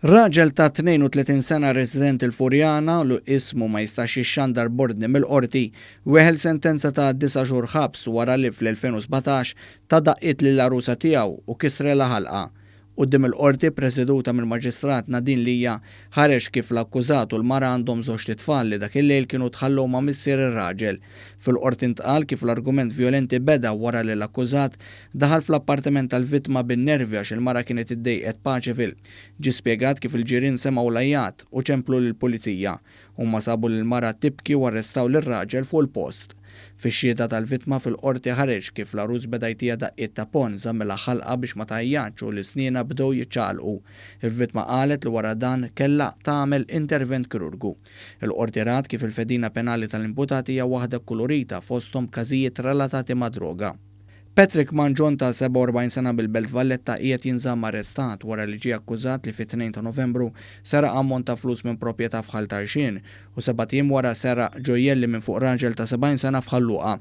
Raġel ta' 32 sena resident il-Furjana lu ismu ma jistax jixxandar bordni mill-qorti weħel sentenza ta' 9 xhur ħabs wara li fl-2017 ta' daqqiet lill-arusa tiegħu u kisrela ħalqa. Quddiem il-qorti preseduta mill-Maġistrat Nadine Lija ħareġ kif l-akkużat u l-mara għandhom żewġ tfal li dak il-lejl kienu tħallew ma' missier ir-raġel. Fil-qorti ntqal kif l-argument vjolenti beda wara li l-akkużat daħal fl-appartiment tal-vittma bin-nervi għax il-mara kienet iddejqet paċevil. Ġie spjegat kif il-ġirien semgħu lajjat u ċemplu lill-pulizija. Huma sabu l-mara tibki u arrestaw lir-raġel fuq il-post. Fix-xhieda tal-vittma fil-qorti ħareġ kif l-arus beda jtija daqqiet ta' pon żammilha ħalqa biex ma tajjax u l-isniena bdew jiċċaqalqu. Il-vittma qalet li wara dan kellha tagħmel intervent kirurgu. Il-qorti rat kif il-fedina penali tal-imputati hija waħda kulurita fosthom każijiet relatati ma' droga. Patrick Manjon ta' 47 sena bil-Belt Valletta qiegħed jinżamm arrestat wara li ġie akkużat li fit-2 ta' Novembru sera ammont ta' flus minn proprjetà f'Ħal Tarxien u 7 ijiem wara sera ġojjelli minn fuq raġel ta' 70 sena f'Ħalluqa.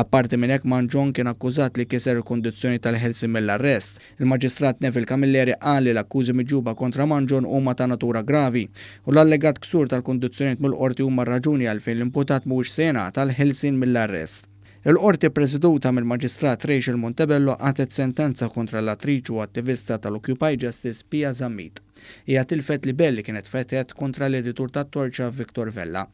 Apparti minn hekk Manjon kien akkużat li kiser il-kundizzjoni tal-ħelsi mill-arrest. Il-Maġistrat Neville Camilleri qal li l-akkużi miġuba kontra Manjon huma ta' natura gravi u l-allegat ksur tal-kundizzjonijiet mill-qorti huma raġuni għalfejn l-imputat mhuwiex se jingħata tal-ħelsien mill-arrest. Il-qorti preseduta mill-Maġistrat Rachel Montebello għatet sentenza kontra l-attriċu u attivista tal-Occupy Justice Pia Zammit. Hija tilfet libel li kienet fetħet kontra l-editur tat-Torċa Victor Vella.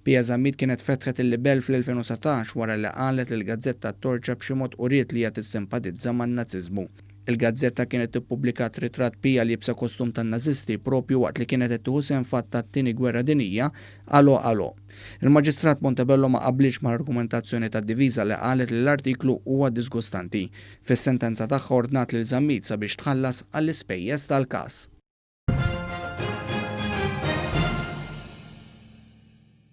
Pia Zammit kienet fetħet il-libel fl-2017 wara li qalet li l-Gazzetta tat-Torċa b'xi mod uriet li hija tissimpatizza man-Naziżmu. Il-Gazzetta kienet ippubblikat ritratt Pia li jibsa kostum tan-Nazisti propju waqt li kienet qed tieħu sehem fatt tat-tieni gwerra dinjija Alo. Il-Maġistrat Montebello ma qablix mal-argumentazzjoni tad-diviża li qalet li l-artiklu huwa disgustanti. Fis-sentenza tagħha ordnat lil Zammit sabiex tħallas għall-ispejjeż tal-każ.